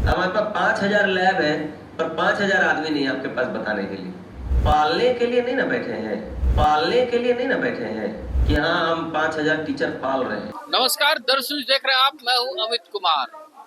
हमारे पास 5,000 लैब है, पर 5,000 आदमी नहीं है आपके पास बताने के लिए। पालने के लिए नहीं ना बैठे हैं, पालने के लिए नहीं ना बैठे हैं कि हाँ हम 5,000 टीचर पाल रहे हैं। नमस्कार दर्शक, देख रहे हैं आप, मैं हूं अमित कुमार।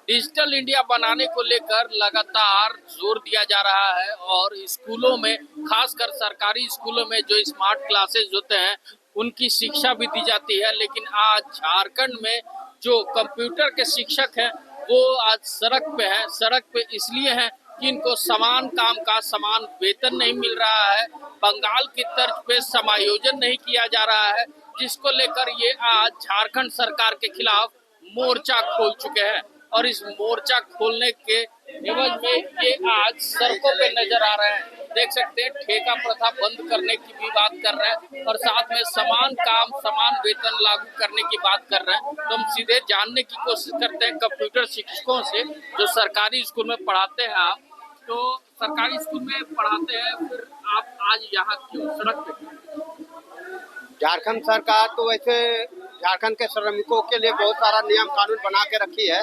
डिजिटल इंडिया बनाने को लेकर लगातार जोर दिया जा रहा है और स्कूलों में, खासकर सरकारी स्कूलों में जो स्मार्ट क्लासेस होते हैं उनकी शिक्षा भी दी जाती है। लेकिन आज झारखंड में जो कंप्यूटर के शिक्षक हैं वो आज सड़क पे हैं। सड़क पे इसलिए हैं कि इनको समान काम का समान वेतन नहीं मिल रहा है। बंगाल की तर्ज पे समायोजन नहीं किया जा रहा है, जिसको लेकर ये आज झारखंड सरकार के खिलाफ मोर्चा खोल चुके हैं। और इस मोर्चा खोलने के एवज में ये आज सड़कों पे नजर आ रहे हैं। देख सकते हैं ठेका प्रथा बंद करने की भी बात कर रहे हैं और साथ में समान काम समान वेतन लागू करने की बात कर रहे हैं। तो हम सीधे जानने की कोशिश करते हैं कंप्यूटर शिक्षकों से जो सरकारी स्कूल में पढ़ाते हैं। आप तो सरकारी स्कूल में पढ़ाते हैं, फिर आप आज यहाँ क्यों सड़क पे? झारखंड सरकार तो वैसे झारखंड के श्रमिकों के लिए बहुत सारा नियम कानून बना के रखी है,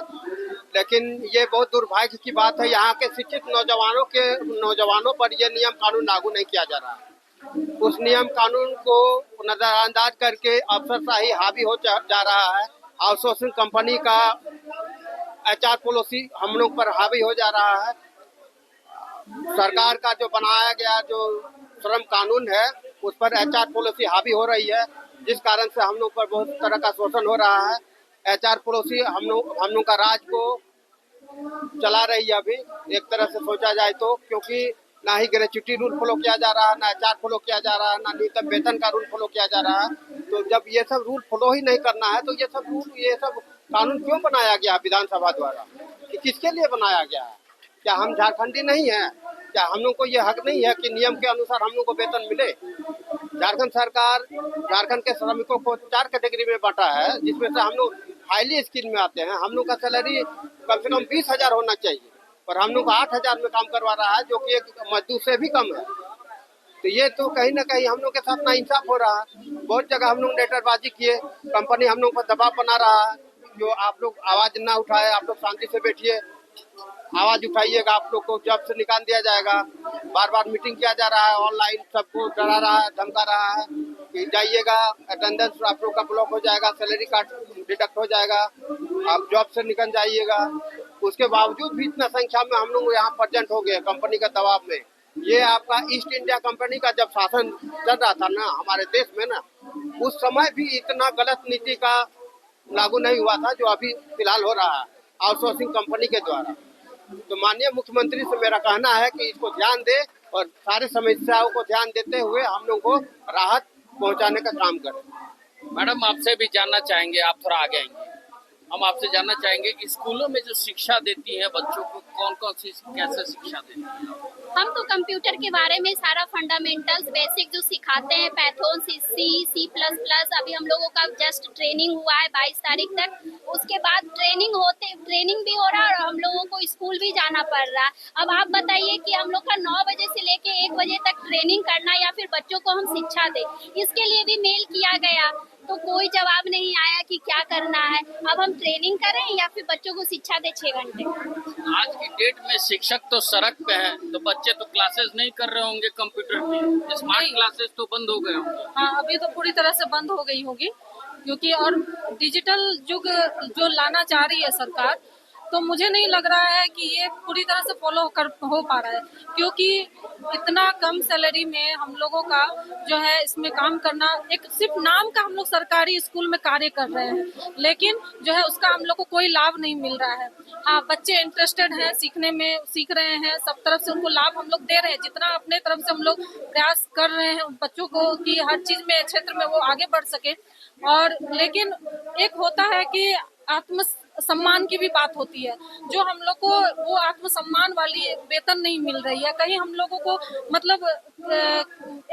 लेकिन ये बहुत दुर्भाग्य की बात है यहाँ के शिक्षित नौजवानों पर यह नियम कानून लागू नहीं किया जा रहा है। उस नियम कानून को नजरअंदाज करके अफसरशाही हावी हो जा रहा है। आउटसोर्सिंग कंपनी का एचआर पॉलिसी हम लोग पर हावी हो जा रहा है। सरकार का जो बनाया गया जो श्रम कानून है उस पर एचआर पॉलिसी हावी हो रही है, जिस कारण से हम लोग पर बहुत तरह का शोषण हो रहा है। एचआर पॉलिसी हम लोग का राज को चला रही है अभी एक तरह से सोचा जाए तो, क्योंकि ना ही ग्रेच्युटी रूल फॉलो किया जा रहा है, ना एचआर फॉलो किया जा रहा है, ना न्यूनतम वेतन का रूल फॉलो किया जा रहा है। तो जब ये सब रूल फॉलो ही नहीं करना है तो ये सब कानून क्यों बनाया गया विधानसभा द्वारा, कि किसके लिए बनाया गया है? क्या हम झारखंडी नहीं है? क्या हम लोग को ये हक नहीं है कि नियम के अनुसार हम लोग को वेतन मिले? झारखंड सरकार झारखंड के श्रमिकों को 4 कैटेगरी में बांटा है, जिसमें से हम लोग हाईली स्किल में आते हैं। हम लोग का सैलरी कम से कम 20,000 होना चाहिए, पर हम लोग 8,000 में काम करवा रहा है, जो कि एक मजदूर से भी कम है। तो ये तो कहीं ना कहीं हम लोग के साथ नाइंसाफ हो रहा है। बहुत जगह हम लोग लेटरबाजी किए, कंपनी हम लोग पर दबाव बना रहा है, जो आप लोग आवाज ना उठाए, आप लोग शांति से बैठिए, आवाज उठाइएगा, आप लोग को जॉब से निकाल दिया जाएगा। बार बार मीटिंग किया जा रहा है, ऑनलाइन सबको डरा रहा है, धमका रहा है कि जाइएगा, अटेंडेंस आप लोग का ब्लॉक हो जाएगा, सैलरी कार्ड डिडक्ट हो जाएगा, आप जॉब से निकल जाइएगा। उसके बावजूद भी इतना संख्या में हम लोग यहाँ प्रेजेंट हो गए कंपनी का दबाव में। ये आपका ईस्ट इंडिया कंपनी का जब शासन चल रहा था ना हमारे देश में ना, उस समय भी इतना गलत नीति का लागू नहीं हुआ था जो अभी फिलहाल हो रहा है आउटसोर्सिंग कंपनी के द्वारा। तो माननीय मुख्यमंत्री से मेरा कहना है कि इसको ध्यान दे और सारी समस्याओं को ध्यान देते हुए हम लोग को राहत पहुंचाने का काम करें। मैडम, आपसे भी जानना चाहेंगे, आप थोड़ा आगे आएंगे। हम आपसे जानना चाहेंगे स्कूलों में जो शिक्षा देती है बच्चों को, कौन कौन सी कैसे शिक्षा देती है? हम तो कंप्यूटर के बारे में सारा फंडामेंटल्स बेसिक जो सिखाते हैं, पैथोन, C++, अभी हम लोगों का जस्ट ट्रेनिंग हुआ है 22 तारीख तक। उसके बाद ट्रेनिंग भी हो रहा है और हम लोगों को स्कूल भी जाना पड़ रहा है। अब आप बताइए कि हम लोग का 9 बजे से लेके 1 बजे तक ट्रेनिंग करना या फिर बच्चों को हम शिक्षा दें, इसके लिए भी मेल किया गया तो कोई जवाब नहीं आया कि क्या करना है। अब हम ट्रेनिंग करें या फिर बच्चों को शिक्षा दें 6 घंटे? आज की डेट में शिक्षक तो सड़क पे हैं, तो बच्चे तो क्लासेस नहीं कर रहे होंगे कंप्यूटर की। स्मार्ट क्लासेस तो बंद हो गए होंगे। हाँ, अभी तो पूरी तरह से बंद हो गई होगी, क्योंकि और डिजिटल युग जो लाना चाह रही है सरकार, तो मुझे नहीं लग रहा है कि ये पूरी तरह से फॉलो हो पा रहा है, क्योंकि इतना कम सैलरी में हम लोगों का जो है इसमें काम करना, एक सिर्फ नाम का हम लोग सरकारी स्कूल में कार्य कर रहे हैं, लेकिन जो है उसका हम लोग को कोई लाभ नहीं मिल रहा है। हाँ, बच्चे इंटरेस्टेड हैं सीखने में, सीख रहे हैं, सब तरफ से उनको लाभ हम लोग दे रहे हैं, जितना अपने तरफ से हम लोग प्रयास कर रहे हैं उन बच्चों को कि हर चीज में क्षेत्र में वो आगे बढ़ सके। और लेकिन एक होता है कि आत्म सम्मान की भी बात होती है, जो हम लोग को वो आत्मसम्मान वाली वेतन नहीं मिल रही है। कहीं हम लोगों को मतलब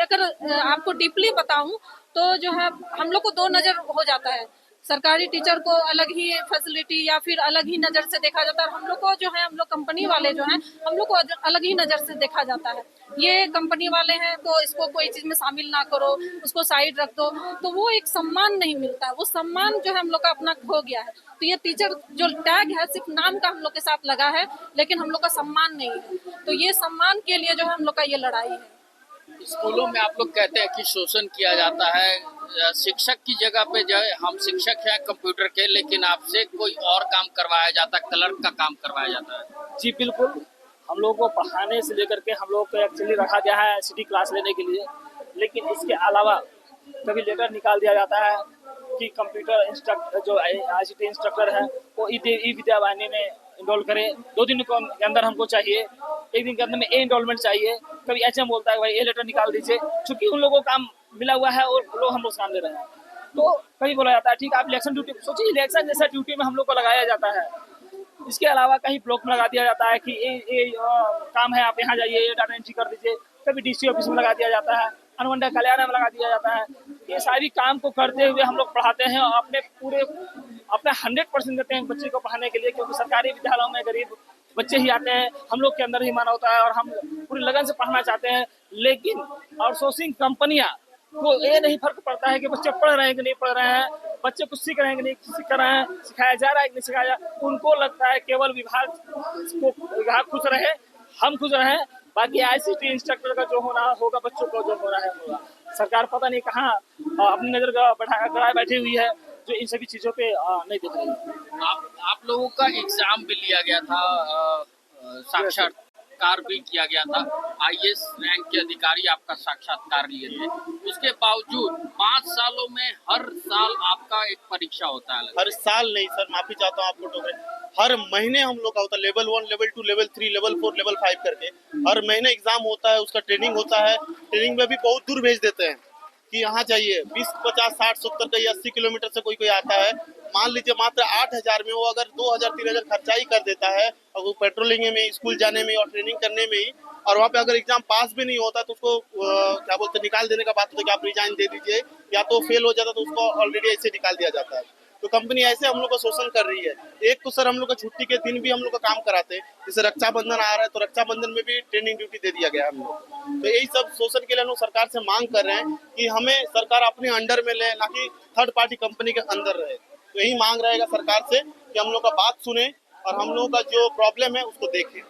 अगर आपको डीपली बताऊं तो जो है हम लोग को 2 नजर हो जाता है सरकारी टीचर को अलग ही फैसिलिटी या फिर अलग ही नज़र से देखा जाता है, और हम लोग को जो है, हम लोग कंपनी वाले जो हैं, हम लोग को अलग ही नज़र से देखा जाता है। ये कंपनी वाले हैं तो इसको कोई चीज़ में शामिल ना करो, उसको साइड रख दो, तो वो एक सम्मान नहीं मिलता है। वो सम्मान जो है हम लोग का अपना खो गया है। तो ये टीचर जो टैग है सिर्फ नाम का हम लोग के साथ लगा है, लेकिन हम लोग का सम्मान नहीं है। तो ये सम्मान के लिए जो है हम लोग का ये लड़ाई है। स्कूलों में आप लोग कहते हैं कि शोषण किया जाता है, शिक्षक की जगह पे जो है, हम शिक्षक हैं कंप्यूटर के, लेकिन आपसे कोई और काम करवाया जाता है, क्लर्क का काम करवाया जाता है। जी बिल्कुल, हम लोगों को पढ़ाने से लेकर के हम लोग को एक्चुअली रखा गया है सिटी क्लास लेने के लिए, लेकिन इसके अलावा कभी लेटर निकाल दिया जाता है कि कंप्यूटर इंस्ट्रक्टर जो ICT इंस्ट्रक्टर है वो ई विद्या वाहिनी में इनरोल करें, 2 दिन के अंदर हमको चाहिए, 1 दिन के अंदर में इनरोलमेंट चाहिए। कभी HM बोलता है भाई ये लेटर निकाल दीजिए, चूंकि उन लोगों को काम मिला हुआ है और लोग हम लोग काम दे रहे हैं। तो कभी बोला जाता है ठीक है आप इलेक्शन ड्यूटी, सोचिए इलेक्शन जैसा ड्यूटी में हम लोग को लगाया जाता है। इसके अलावा कहीं ब्लॉक में लगा दिया जाता है कि ये काम है आप यहाँ जाइए, ये डाटा एंट्री कर दीजिए। कभी DC ऑफिस में लगा दिया जाता है, अनुमंडल कल्याण में लगा दिया जाता है। ये सारी काम को करते हुए हम लोग पढ़ाते हैं और अपने 100% देते हैं बच्चे को पढ़ाने के लिए, क्योंकि सरकारी विद्यालयों में गरीब बच्चे ही आते हैं, हम लोग के अंदर ही माना होता है और हम पूरी लगन से पढ़ना चाहते हैं। लेकिन आउटसोर्सिंग कंपनियां को ये नहीं फर्क पड़ता है कि बच्चे पढ़ रहे हैं कि नहीं पढ़ रहे हैं, बच्चे कुछ सीख रहे हैं कि नहीं सीख रहे हैं, सिखाया जा रहा है कि नहीं सिखाया। उनको लगता है केवल विभाग खुश रहे, हम खुश रहे, बाकी ICT इंस्ट्रक्टर का जो होना होगा, बच्चों को जो होना है होगा। सरकार पता नहीं कहाँ अपनी नजर गड़ाए बैठी हुई है, जो इन सभी चीजों पे नहीं देख रही है। आप लोगों का एग्जाम भी लिया गया था, साक्षात्कार भी किया गया था, IAS रैंक के अधिकारी आपका साक्षात्कार लिए थे। उसके बावजूद 5 सालों में हर साल आपका एक परीक्षा होता है। हर साल नहीं सर, माफी चाहता हूँ आपको टोके, हर महीने हम लोग का होता है। Level 1, level 2, level 3, level 4, level 5 करके हर महीने एग्जाम होता है, उसका ट्रेनिंग होता है। ट्रेनिंग में भी बहुत दूर भेज देते हैं कि यहाँ चाहिए 20, 50, 60, 70 कहीं 80 किलोमीटर से कोई आता है। मान लीजिए मात्र 8,000 में वो अगर 2,000, 3,000 खर्चा ही कर देता है और वो पेट्रोलिंग में, स्कूल जाने में और ट्रेनिंग करने में ही, और वहाँ पे अगर एग्जाम पास भी नहीं होता तो उसको क्या बोलते हैं निकाल देने का बात होता है कि आप रिजाइन दे दीजिए, या तो फेल हो जाता तो उसको ऑलरेडी ऐसे निकाल दिया जाता है। तो कंपनी ऐसे हम लोग को शोषण कर रही है। एक तो सर हम लोग को छुट्टी के दिन भी हम लोग का काम कराते हैं, जैसे रक्षाबंधन आ रहा है तो रक्षाबंधन में भी ट्रेनिंग ड्यूटी दे दिया गया हम लोग। तो यही सब शोषण के लिए हम लोग सरकार से मांग कर रहे हैं कि हमें सरकार अपने अंडर में ले, ना कि थर्ड पार्टी कंपनी के अंदर रहे। तो यही मांग रहेगा सरकार से कि हम लोग का बात सुने और हम लोगों का जो प्रॉब्लम है उसको देखें।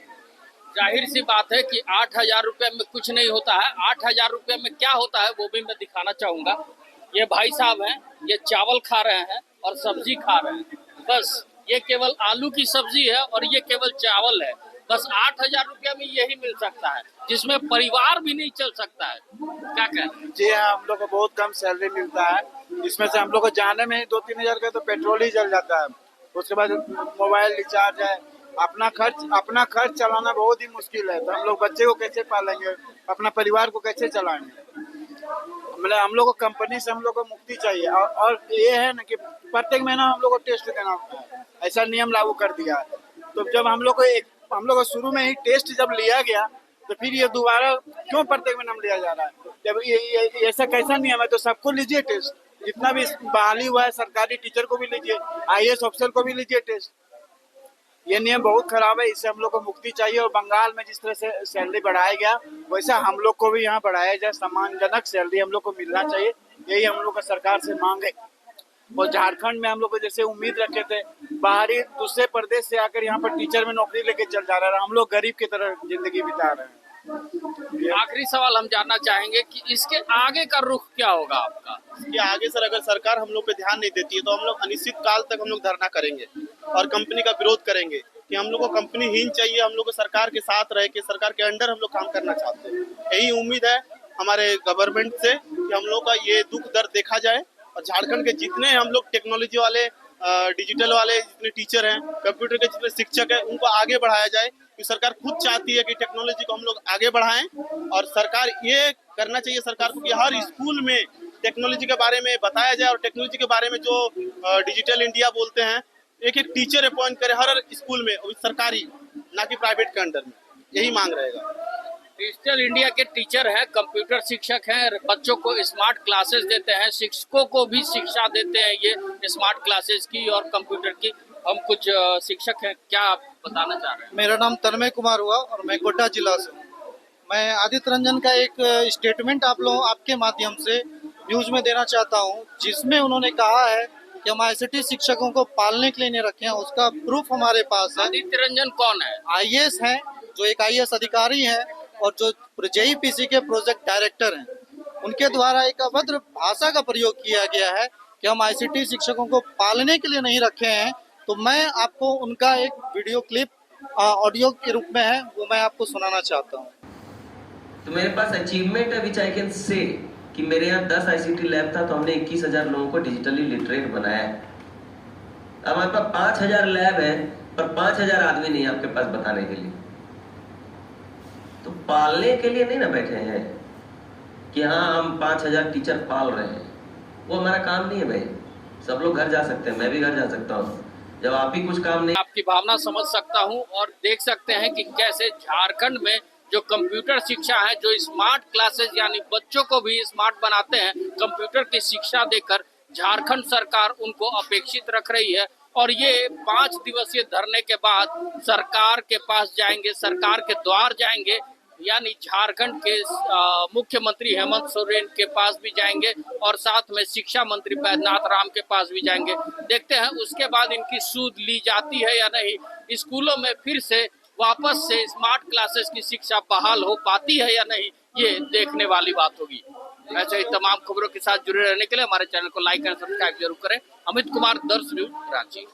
जाहिर सी बात है कि 8,000 रुपये में कुछ नहीं होता है। 8,000 रुपये में क्या होता है वो भी मैं दिखाना चाहूँगा। ये भाई साहब हैं, ये चावल खा रहे हैं और सब्जी खा रहे हैं। बस ये केवल आलू की सब्जी है और ये केवल चावल है। बस 8,000 रुपया में यही मिल सकता है, जिसमें परिवार भी नहीं चल सकता है। क्या कहना? जी हाँ, हम लोग को बहुत कम सैलरी मिलता है। इसमें से हम लोग को जाने में ही 2-3 हज़ार का तो पेट्रोल ही जल जाता है। उसके बाद मोबाइल रिचार्ज है, अपना खर्च चलाना बहुत ही मुश्किल है। तो हम लोग बच्चे को कैसे पालेंगे, अपना परिवार को कैसे चलाएंगे। मतलब हम लोग को कंपनी से हम लोग को मुक्ति चाहिए। और ये है ना कि प्रत्येक महीना हम लोग को टेस्ट देना होता है, ऐसा नियम लागू कर दिया है। तो जब हम लोग को शुरू में ही टेस्ट जब लिया गया तो फिर ये दोबारा क्यों प्रत्येक महीना लिया जा रहा है? जब ये ऐसा कैसा नियम है तो सबको लीजिए टेस्ट, जितना भी बहाली हुआ है सरकारी टीचर को भी लीजिए, IAS ऑफिसर को भी लीजिए टेस्ट। ये नियम बहुत खराब है, इससे हम लोग को मुक्ति चाहिए। और बंगाल में जिस तरह से सैलरी बढ़ाया गया वैसा हम लोग को भी यहाँ बढ़ाया जाए, सम्मानजनक सैलरी हम लोग को मिलना चाहिए। यही हम लोग का सरकार से मांग है। और झारखंड में हम लोग को जैसे उम्मीद रखे थे, बाहरी दूसरे प्रदेश से आकर यहाँ पर टीचर में नौकरी लेके चल जा रहा है, हम लोग गरीब की तरह जिंदगी बिता रहे हैं। आखिरी सवाल हम जानना चाहेंगे कि इसके आगे का रुख क्या होगा आपका? इसके आगे सर अगर सरकार हम लोग पे ध्यान नहीं देती है तो हम लोग अनिश्चित काल तक हम लोग धरना करेंगे और कंपनी का विरोध करेंगे कि हम लोग को कंपनी हीन चाहिए। हम लोग को सरकार के साथ रह के सरकार के अंडर हम लोग काम करना चाहते हैं। यही उम्मीद है हमारे गवर्नमेंट से कि हम लोग का ये दुख दर्द देखा जाए और झारखंड के जितने हम लोग टेक्नोलॉजी वाले, डिजिटल वाले जितने टीचर हैं, कंप्यूटर के जितने शिक्षक हैं, उनको आगे बढ़ाया जाए। कि सरकार खुद चाहती है कि टेक्नोलॉजी को हम लोग आगे बढ़ाएं और सरकार ये करना चाहिए सरकार को कि हर स्कूल में टेक्नोलॉजी के बारे में बताया जाए और टेक्नोलॉजी के बारे में जो डिजिटल इंडिया बोलते हैं, एक टीचर अपॉइंट करे हर स्कूल में, सरकारी ना कि प्राइवेट के अंडर में। यही मांग रहेगा। डिजिटल इंडिया के टीचर हैं, कंप्यूटर शिक्षक हैं, बच्चों को स्मार्ट क्लासेस देते हैं, शिक्षकों को भी शिक्षा देते हैं ये स्मार्ट क्लासेस की और कंप्यूटर की। हम कुछ शिक्षक हैं, क्या आप बताना चाह रहे हैं? मेरा नाम तन्मय कुमार हुआ और मैं गोड्डा जिला से हूँ। मैं आदित्य रंजन का एक स्टेटमेंट आपके माध्यम से न्यूज में देना चाहता हूँ, जिसमें उन्होंने कहा है कि हम ICT शिक्षकों को पालने के लिए नहीं रखे हैं। उसका प्रूफ हमारे पास है। आदित्य रंजन कौन है? IAS हैं, जो एक IAS अधिकारी हैं और जो JEPC के प्रोजेक्ट डायरेक्टर हैं। उनके द्वारा एक अभद्र भाषा का प्रयोग किया गया है कि हम ICT शिक्षकों को पालने के लिए नहीं रखे हैं। तो मैं आपको उनका एक वीडियो क्लिप ऑडियो के रूप में है, वो मैं आपको सुनाना चाहता हूँ। तो मेरे पास अचीवमेंट है विच आई कैन से कि मेरे यहाँ 10 ICT लैब था तो हमने 21,000 लोगों को डिजिटली लिटरेट बनाया है। अब हमारे पास 5,000 लैब है पर 5,000 आदमी नहीं है आपके पास बताने के लिए। तो पालने के लिए नहीं ना बैठे हैं कि हाँ हम 5,000 टीचर पाल रहे हैं, वो हमारा काम नहीं है भाई। सब लोग घर जा सकते हैं, मैं भी घर जा सकता हूँ जब आप ही कुछ काम नहीं। आपकी भावना समझ सकता हूं और देख सकते हैं कि कैसे झारखंड में जो कंप्यूटर शिक्षा है, जो स्मार्ट क्लासेस यानी बच्चों को भी स्मार्ट बनाते हैं, कंप्यूटर की शिक्षा देकर झारखंड सरकार उनको अपेक्षित रख रही है। और ये 5 दिवसीय धरने के बाद सरकार के पास जाएंगे, सरकार के द्वार जाएंगे, यानी झारखंड के मुख्यमंत्री हेमंत सोरेन के पास भी जाएंगे और साथ में शिक्षा मंत्री बैद्यनाथ राम के पास भी जाएंगे। देखते हैं उसके बाद इनकी सूद ली जाती है या नहीं, स्कूलों में फिर से वापस से स्मार्ट क्लासेस की शिक्षा बहाल हो पाती है या नहीं, ये देखने वाली बात होगी। ऐसे ही तमाम खबरों के साथ जुड़े रहने के लिए हमारे चैनल को लाइक एंड सब्सक्राइब जरूर करें। अमित कुमार, दर्श न्यूज, रांची।